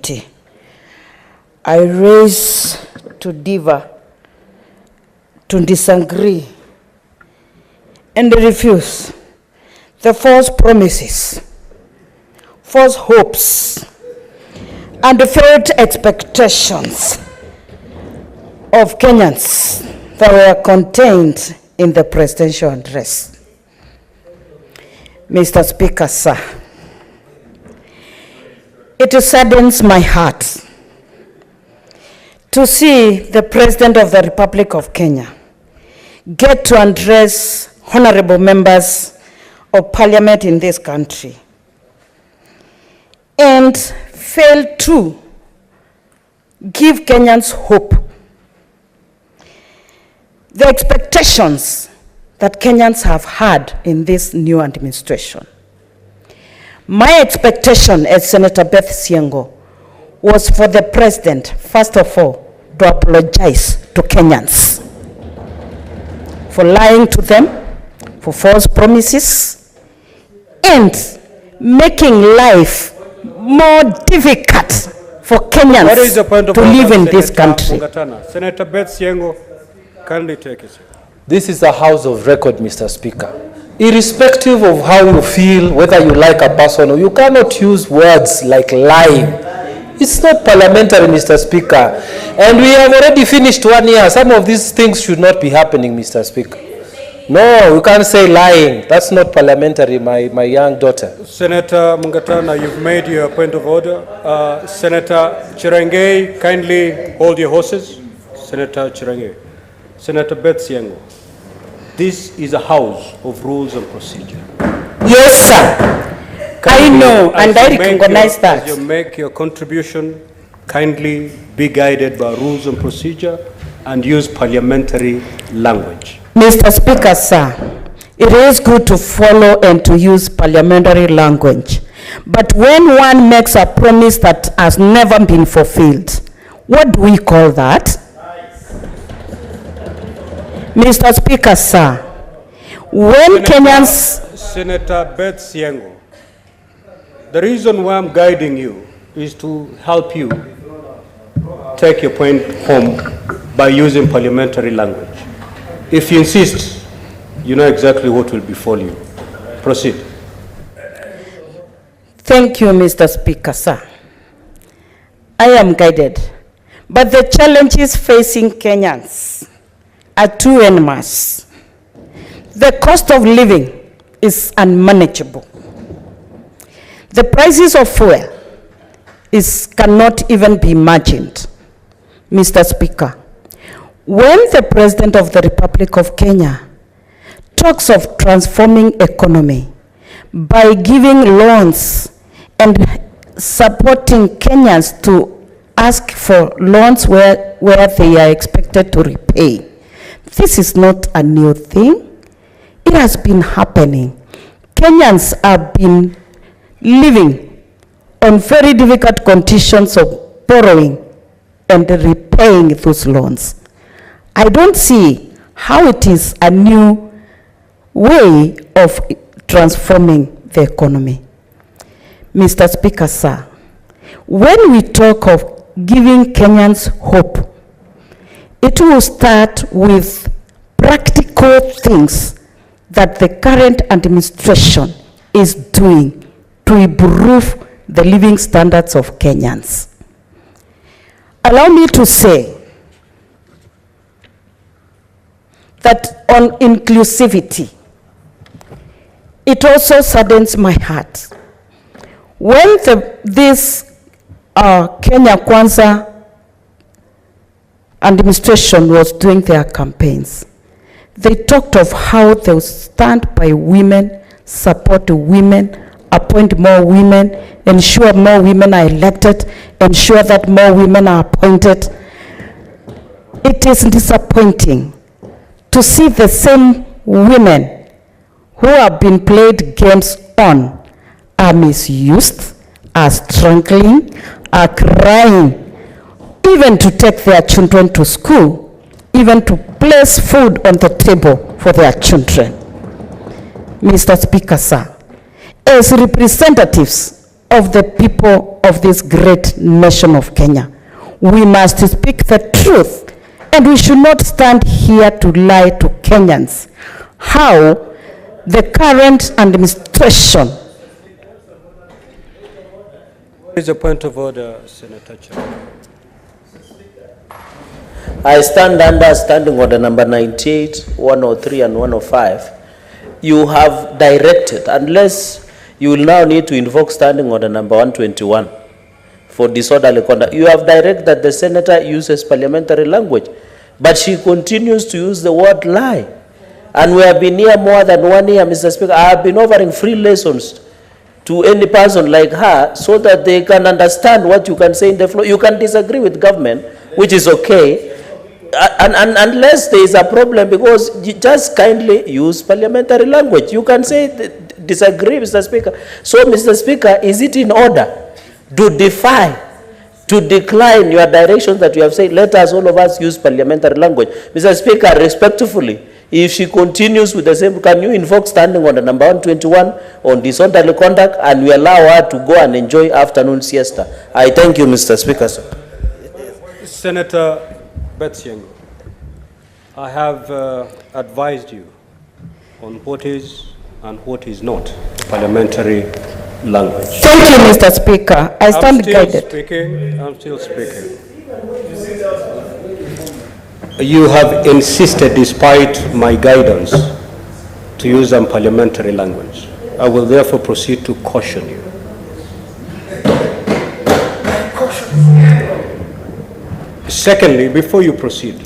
opportunity, I raise to differ, to disagree, and refuse the false promises, false hopes, and the failed expectations of Kenyans that were contained in the presidential address. Mr. Speaker, sir, it saddens my heart to see the President of the Republic of Kenya get to address honorable members of Parliament in this country and fail to give Kenyans hope. The expectations that Kenyans have had in this new administration. My expectation as Senator Beth Siengo was for the President, first of all, to apologize to Kenyans for lying to them, for false promises, and making life more difficult for Kenyans to live in this country. Senator Beth Siengo, kindly take it. This is a house of record, Mr. Speaker. Irrespective of how you feel, whether you like a person or you cannot use words like lying. It's not parliamentary, Mr. Speaker. And we have already finished 1 year. Some of these things should not be happening, Mr. Speaker. No, you can't say lying. That's not parliamentary, my young daughter. Senator Mungatana, you've made your point of order. Senator Chirangei, kindly hold your horses. Senator Chirangei. Senator Beth Siengo, this is a house of rules and procedure. Yes, sir. I know, and I recognize that. As you make your contribution, kindly be guided by rules and procedure and use parliamentary language. Mr. Speaker, sir, it is good to follow and to use parliamentary language. But when one makes a promise that has never been fulfilled, what do we call that? Mr. Speaker, sir, when Kenyans... Senator Beth Siengo, the reason why I'm guiding you is to help you take your point home by using parliamentary language. If you insist, you know exactly what will befall you. Proceed. Thank you, Mr. Speaker, sir. I am guided, but the challenges facing Kenyans are too enormous. The cost of living is unmanageable. The prices of fuel cannot even be imagined. Mr. Speaker, when the President of the Republic of Kenya talks of transforming economy by giving loans and supporting Kenyans to ask for loans where they are expected to repay, this is not a new thing. It has been happening. Kenyans have been living on very difficult conditions of borrowing and repaying those loans. I don't see how it is a new way of transforming the economy. Mr. Speaker, sir, when we talk of giving Kenyans hope, it will start with practical things that the current administration is doing to improve the living standards of Kenyans. Allow me to say that on inclusivity, it also saddens my heart. When this Kenya Kwanza administration was doing their campaigns, they talked of how they would stand by women, support women, appoint more women, ensure more women are elected, ensure that more women are appointed. It is disappointing to see the same women who have been played games on are misused, are struggling, are crying, even to take their children to school, even to place food on the table for their children. Mr. Speaker, sir, as representatives of the people of this great nation of Kenya. We must speak the truth, and we should not stand here to lie to Kenyans. How the current administration. Is a point of order, Senator Chair. I stand under standing order number 98, 103, and 105. You have directed, unless you will now need to invoke standing order number 121 for disorderly conduct. You have directed that the senator uses parliamentary language, but she continues to use the word lie. And we have been here more than 1 year, Mr. Speaker. I have been offering free lessons to any person like her so that they can understand what you can say in the floor. You can disagree with government, which is okay, and unless there is a problem, because you just kindly use parliamentary language. You can say disagree, Mr. Speaker. So, Mr. Speaker, is it in order to decline your directions that you have said, let us, all of us, use parliamentary language? Mr. Speaker, respectfully, if she continues with the same, can you invoke standing order number 121 on disorderly conduct, and we allow her to go and enjoy afternoon siesta? I thank you, Mr. Speaker, sir. Senator Betsiengo, I have advised you on what is and what is not parliamentary language. Thank you, Mr. Speaker. I stand guided. I'm still speaking. You have insisted, despite my guidance, to use parliamentary language. I will therefore proceed to caution you. Secondly, before you proceed,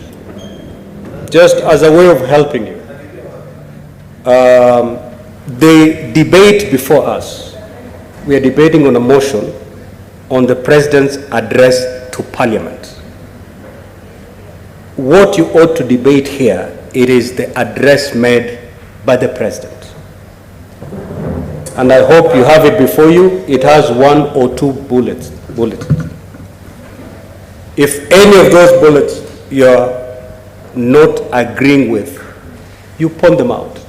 just as a way of helping you, the debate before us, we are debating on a motion on the President's address to Parliament. What you ought to debate here, it is the address made by the President. And I hope you have it before you. It has 1 or 2 bullets. If any of those bullets you're not agreeing with, you point them out.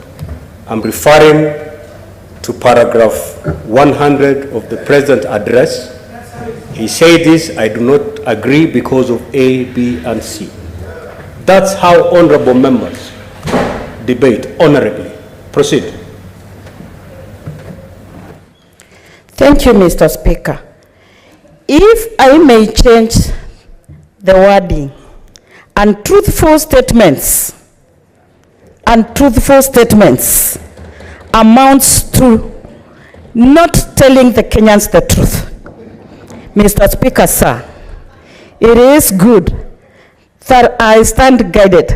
I'm referring to paragraph 100 of the President's address. He said this, I do not agree because of A, B, and C. That's how honorable members debate honorably. Proceed. Thank you, Mr. Speaker. If I may change the wording, untruthful statements amounts to not telling the Kenyans the truth. Mr. Speaker, sir, it is good that I stand guided,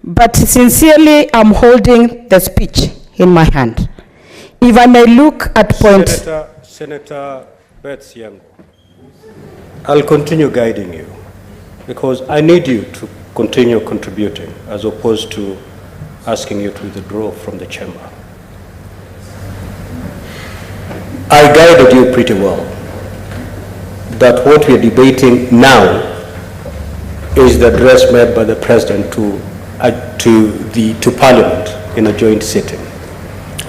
but sincerely I'm holding the speech in my hand. If I may look at point... Senator Betsiengo, I'll continue guiding you because I need you to continue contributing as opposed to asking you to withdraw from the chamber. I guided you pretty well that what we are debating now is the address made by the President to Parliament in a joint sitting.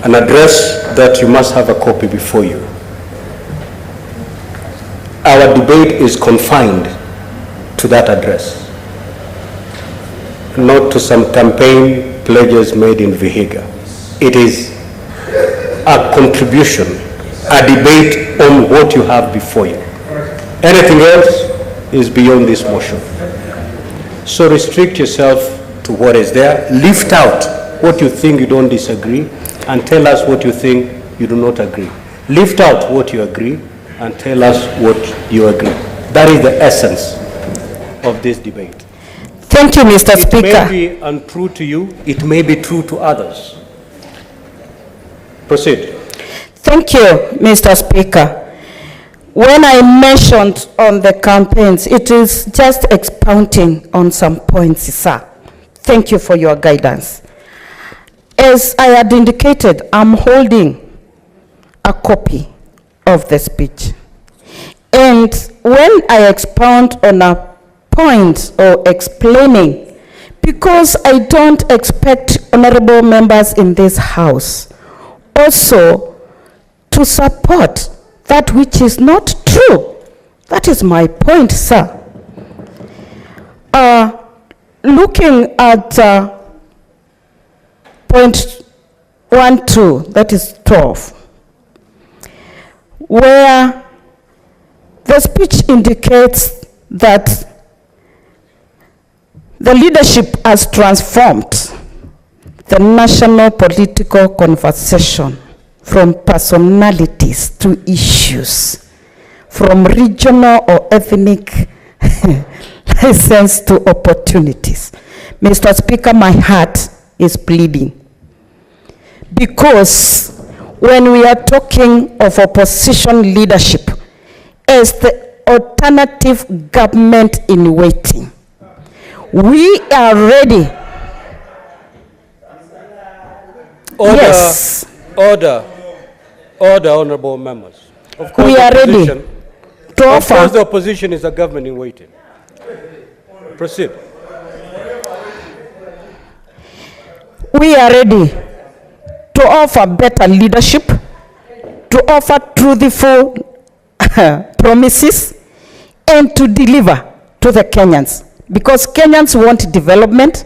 An address that you must have a copy before you. Our debate is confined to that address, not to some campaign pledges made in Vihiga. It is a contribution, a debate on what you have before you. Anything else is beyond this motion. So restrict yourself to what is there. Lift out what you think you don't disagree and tell us what you think you do not agree. Lift out what you agree and tell us what you agree. That is the essence of this debate. Thank you, Mr. Speaker. It may be untrue to you, it may be true to others. Proceed. Thank you, Mr. Speaker. When I mentioned on the campaigns, it is just expounding on some points, sir. Thank you for your guidance. As I had indicated, I'm holding a copy of the speech. And when I expound on a point or explaining, because I don't expect honorable members in this House also to support that which is not true. That is my point, sir. Looking at point 1.2, that is 12, where the speech indicates that the leadership has transformed the national political conversation from personalities to issues, from regional or ethnic license to opportunities. Mr. Speaker, my heart is bleeding. Because when we are talking of opposition leadership as the alternative government in waiting, we are ready. Order, yes. Order, honorable members. Of course, we are ready to offer. Of course, the opposition is a government in waiting. Proceed. We are ready to offer better leadership, to offer truthful promises, and to deliver to the Kenyans. Because Kenyans want development.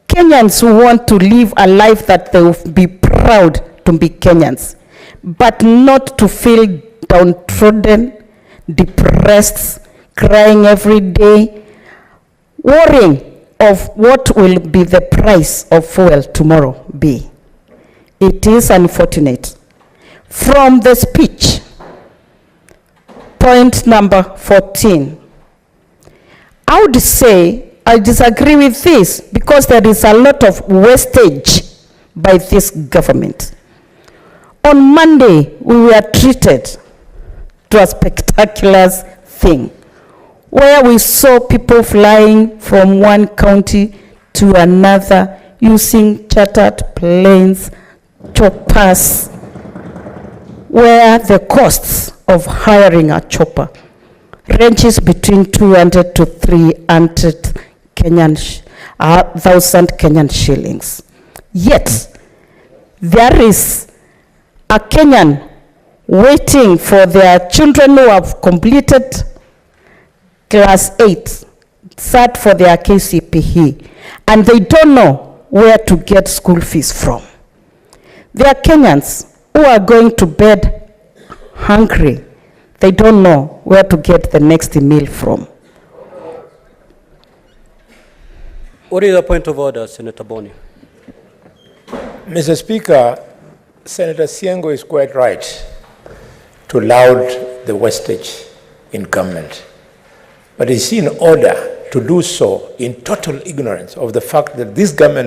Kenyans want to live a life that they will be proud to be Kenyans, but not to feel downtrodden, depressed, crying every day, worrying of what will be the price of fuel tomorrow be. It is unfortunate. From the speech, point number 14, I would say I disagree with this because there is a lot of wastage by this government. On Monday, we were treated to a spectacular thing where we saw people flying from one county to another using chartered planes, choppers, where the costs of hiring a chopper ranges between 200 to 300 thousand Kenyan shillings. Yet, there is a Kenyan waiting for their children who have completed class 8, sat for their KCPE, and they don't know where to get school fees from. There are Kenyans who are going to bed hungry. They don't know where to get the next meal from. What is the point of order, Senator Boni? Mr. Speaker, Senator Siengo is quite right to laud the wastage in government. But it's in order to do so in total ignorance of the fact that this government